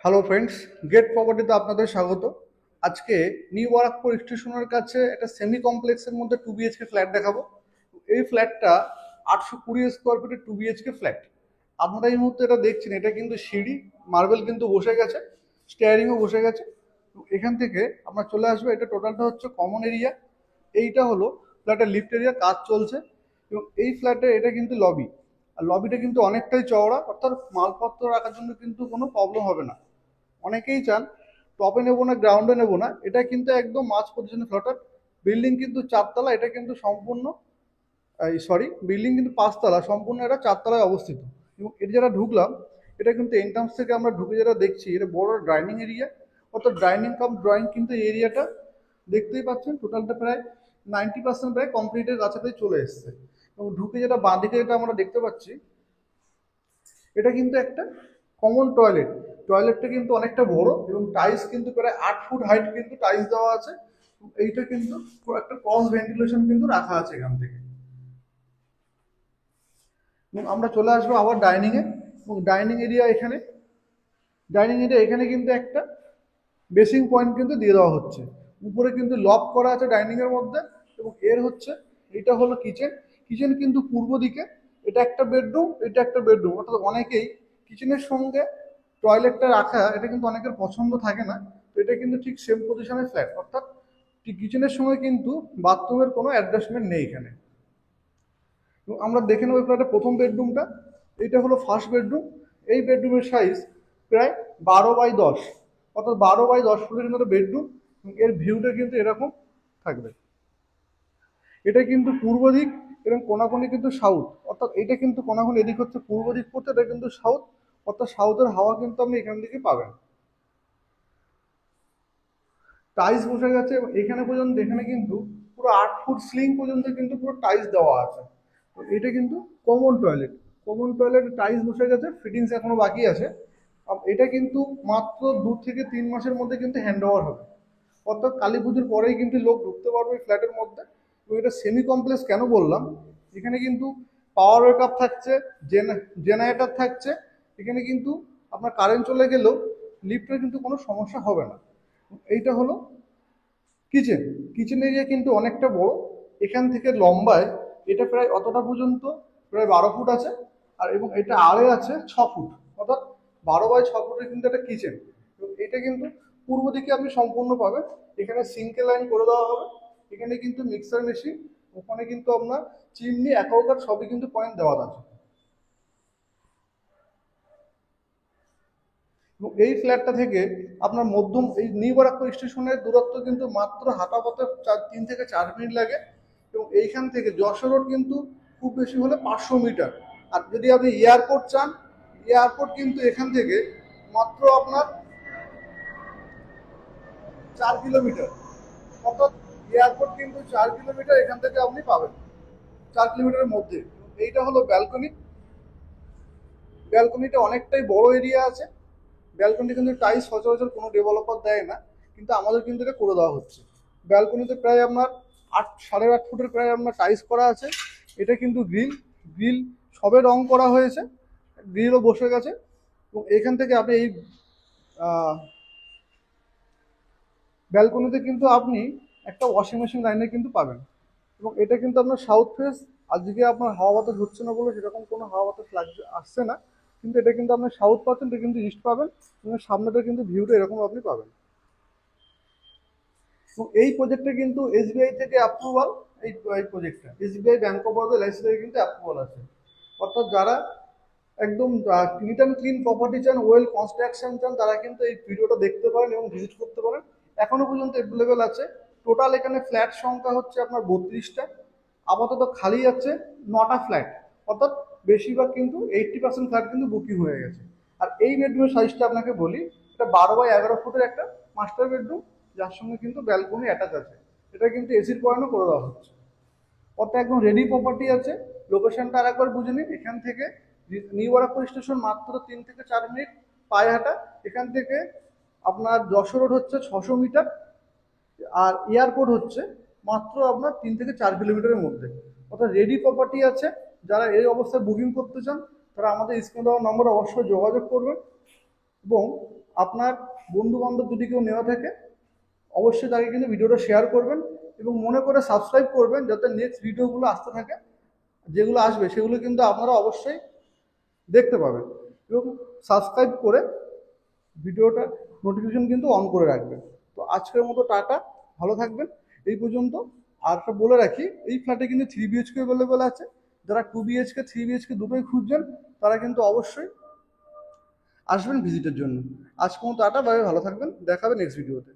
Hello friends, gate প্রপার্টিতে আপনাদের স্বাগত। আজকে নিউ বারাকপুর স্টেশনের কাছে একটা সেমি কমপ্লেক্সের মধ্যে 2 BHK ফ্ল্যাট দেখাবো। এই ফ্ল্যাটটা 820 স্কোয়ার ফিটের 2 BHK ফ্ল্যাট। আপনারা এই মুহূর্তে এটা দেখছেন, এটা কিন্তু সিঁড়ি, মার্বেল কিন্তু বসে গেছে, স্টেয়ারিংও বসে গেছে। এখান থেকে আমরা চলে আসবো, এটা টোটালটা হচ্ছে কমন এরিয়া। এইটা হলো ফ্ল্যাটের লিফট এরিয়া, কাজ চলছে। এবং এই ফ্ল্যাটের এটা কিন্তু লবি, আর লবিটা কিন্তু অনেকটাই চওড়া, অর্থাৎ মালপত্র রাখার জন্য কিন্তু কোনো প্রবলেম হবে না। অনেকেই চান টপে নেবো না গ্রাউন্ডে নেবো না, এটা কিন্তু একদম মাঝ পজিশনে ফ্ল্যাট। বিল্ডিং কিন্তু 4 তলা, এটা কিন্তু সম্পূর্ণ বিল্ডিং কিন্তু 5 তলা, সম্পূর্ণ এটা 4 তলায় অবস্থিত। এবং এটা যারা ঢুকলাম, এটা কিন্তু এন্ট্রান্স থেকে আমরা ঢুকে যেটা দেখছি, এটা বড় ডাইনিং এরিয়া, অর্থাৎ ডাইনিং কাম ড্রয়িং কিন্তু এই এরিয়াটা দেখতেই পাচ্ছেন। টোটালটা প্রায় 90% প্রায় কমপ্লিটের কাছাকাছি চলে এসছে। এবং ঢুকে যেটা বাঁদিকে যেটা আমরা দেখতে পাচ্ছি, এটা কিন্তু একটা কমন টয়লেট। টয়লেটটা কিন্তু অনেকটা বড় এবং টাইলস কিন্তু প্রায় 8 ফুট হাইট কিন্তু টাইলস দেওয়া আছে। এইটা কিন্তু একটা ক্রস ভেন্টিলেশন কিন্তু রাখা আছে এখান থেকে। এবং আমরা চলে আসবো আবার ডাইনিং এ। এবং ডাইনিং এরিয়া এখানে কিন্তু একটা বেসিং পয়েন্ট কিন্তু দিয়ে দেওয়া হচ্ছে। উপরে কিন্তু লক করা আছে ডাইনিং এর মধ্যে। এবং এর হচ্ছে, এটা হলো কিচেন। কিচেন কিন্তু পূর্ব দিকে, এটা একটা বেডরুম, এটা একটা বেডরুম, অর্থাৎ অনেকেই কিচেনের সঙ্গে টয়লেটটা রাখা, এটা কিন্তু অনেকের পছন্দ থাকে না। তো এটা কিন্তু ঠিক সেম পজিশনের ফ্ল্যাট, অর্থাৎ কিচেনের সঙ্গে কিন্তু বাথরুমের কোনো অ্যাডজাস্টমেন্ট নেই এখানে। এবং আমরা দেখে নেবো ফ্ল্যাটের প্রথম বেডরুমটা। এইটা হলো ফার্স্ট বেডরুম। এই বেডরুমের সাইজ প্রায় 12 বাই 10, অর্থাৎ 12 বাই 10 ফুটের মতো বেডরুম। এর ভিউটা কিন্তু এরকম থাকবে। এটা কিন্তু পূর্ব দিক এবং কোনাকুনি কিন্তু সাউথ, অর্থাৎ এটা কিন্তু কোনাকুনি এদিক হচ্ছে পূর্ব দিক পড়ছে, এটা কিন্তু সাউথ, অর্থাৎ সাউথের হাওয়া কিন্তু আপনি এখান থেকে পাবেন। টাইলস বসে গেছে এবং এখানে পর্যন্ত, এখানে কিন্তু পুরো 8 ফুট সিলিং পর্যন্ত কিন্তু পুরো টাইলস দেওয়া আছে। তো এটা কিন্তু common toilet. Common toilet tiles বসে গেছে, ফিটিংস এখনো বাকি আছে। এটা কিন্তু মাত্র 2 থেকে 3 মাসের মধ্যে কিন্তু হ্যান্ড ওভার হবে, অর্থাৎ কালী পুজোর পরেই কিন্তু লোক ঢুকতে পারবে এই ফ্ল্যাটের মধ্যে। তো এটা সেমি কমপ্লেক্স কেন বললাম, এখানে কিন্তু পাওয়ার ব্যাকআপ থাকছে, জেনারেটর থাকছে। এখানে কিন্তু আপনার কারেন্ট চলে গেলেও লিফটের কিন্তু কোনো সমস্যা হবে না। এইটা হলো কিচেন। কিচেন এরিয়া কিন্তু অনেকটা বড়। এখান থেকে লম্বায় এটা প্রায় অতটা পর্যন্ত, প্রায় 12 ফুট আছে। আর এবং এটা আড়ে আছে 6 ফুট, অর্থাৎ 12 বাই 6 ফুটের কিন্তু একটা কিচেন। এবং এটা কিন্তু পূর্ব দিকে আপনি সম্পূর্ণ পাবেন। এখানে সিঙ্কে লাইন করে দেওয়া হবে। এখানে কিন্তু মিক্সার মেশিন, ওখানে কিন্তু আপনার চিমনি, অ্যাকোয়াগার্ড সবই কিন্তু পয়েন্ট দেওয়া আছে। এবং এই ফ্ল্যাটটা থেকে আপনার মধ্যম, এই নিউ বারাকপুর স্টেশনের দূরত্ব কিন্তু মাত্র হাঁটা পথে 3 থেকে 4 মিনিট লাগে। এবং এইখান থেকে যশোর রোড কিন্তু খুব বেশি হলে 500 মিটার। আর যদি আপনি এয়ারপোর্ট চান, এয়ারপোর্ট কিন্তু এখান থেকে মাত্র আপনার 4 কিলোমিটার, অর্থাৎ এয়ারপোর্ট কিন্তু 4 কিলোমিটার এখান থেকে আপনি পাবেন, 4 কিলোমিটারের মধ্যে। এইটা হলো ব্যালকনি। ব্যালকনিটা অনেকটাই বড় এরিয়া আছে। ব্যালকনি কিন্তু টাইলস সচরাচর কোনো ডেভেলপার দেয় না, কিন্তু আমাদের কিন্তু এটা করে দেওয়া হচ্ছে। ব্যালকনিতে প্রায় আপনার 8, 8.5 ফুটের প্রায় আপনার টাইলস করা আছে। এটা কিন্তু গ্রিল, গ্রিল সবে রং করা হয়েছে, গ্রিলও বসে গেছে। এবং এখান থেকে আপনি এই ব্যালকনিতে কিন্তু আপনি একটা ওয়াশিং মেশিন লাইনে কিন্তু পাবেন। এবং এটা কিন্তু আপনার সাউথ ফেস। আজকে আপনার হাওয়া বাতাস হচ্ছে না বলে সেরকম কোনো হাওয়া বাতাস লাগছে, আসছে না। কিন্তু এটা কিন্তু আপনার সাউথ পাচ্ছেন, এটা কিন্তু ইস্ট পাবেন। এবং সামনেটা কিন্তু ভিউটা এরকম আপনি পাবেন। এবং এই প্রজেক্টে কিন্তু এসবিআই থেকে অ্যাপ্রুভাল। এই প্রজেক্টটা SBI, bank of Baroda, LIC থেকে কিন্তু অ্যাপ্রুভাল আছে। অর্থাৎ যারা একদম নিট অ্যান্ড ক্লিন প্রপার্টি চান, ওয়েল কনস্ট্রাকশন চান, তারা কিন্তু এই ভিডিওটা দেখতে পারেন এবং ভিজিট করতে পারেন। এখনো পর্যন্ত অ্যাভেলেবেল আছে। টোটাল এখানে ফ্ল্যাট সংখ্যা হচ্ছে আপনার 32টা। আপাতত খালি আছে 9টা ফ্ল্যাট, অর্থাৎ বেশিরভাগ কিন্তু 80% ফ্ল্যাট কিন্তু বুকিং হয়ে গেছে। আর এই বেডরুমের সাইজটা আপনাকে বলি, এটা 12 বাই 11 ফুটের একটা মাস্টার বেডরুম, যার সঙ্গে কিন্তু ব্যালকনি অ্যাটাচ আছে। এটা কিন্তু এসির পয়েন্টও করে দেওয়া হচ্ছে, অর্থাৎ একদম রেডি প্রপার্টি আছে। লোকেশনটা আরেকবার বুঝে নিন। এখান থেকে নিউ বারাকপুর স্টেশন মাত্র 3 থেকে 4 মিনিট পায়ে হাঁটা। এখান থেকে আপনার যশোর রোড হচ্ছে 600 মিটার, আর এয়ারপোর্ট হচ্ছে মাত্র আপনার 3 থেকে 4 কিলোমিটারের মধ্যে, অর্থাৎ রেডি প্রপার্টি আছে। যারা এই অবস্থায় বুকিং করতে চান, তারা আমাদের স্ক্রিনে দেওয়া নম্বরে অবশ্যই যোগাযোগ করবেন। এবং আপনার বন্ধু বান্ধব যদি কেউ নেওয়া থাকে অবশ্যই তাকে কিন্তু ভিডিওটা শেয়ার করবেন এবং মনে করে সাবস্ক্রাইব করবেন, যাতে নেক্সট ভিডিওগুলো আসতে থাকে, যেগুলো আসবে সেগুলো কিন্তু আপনারা অবশ্যই দেখতে পাবেন। এবং সাবস্ক্রাইব করে ভিডিওটা নোটিফিকেশন কিন্তু অন করে রাখবেন। তো আজকের মতো টাটা, ভালো থাকবেন, এই পর্যন্ত। আর একটা বলে রাখি, এই ফ্ল্যাটে কিন্তু 3 BHK অ্যাভেলেবেল আছে। যারা 2 BHK 3 BHK দুটোই খুঁজছেন তারা কিন্তু অবশ্যই আসবেন ভিজিটের জন্য। আজকের মতো টাটা, ভালো থাকবেন, দেখা হবে নেক্সট ভিডিওতে।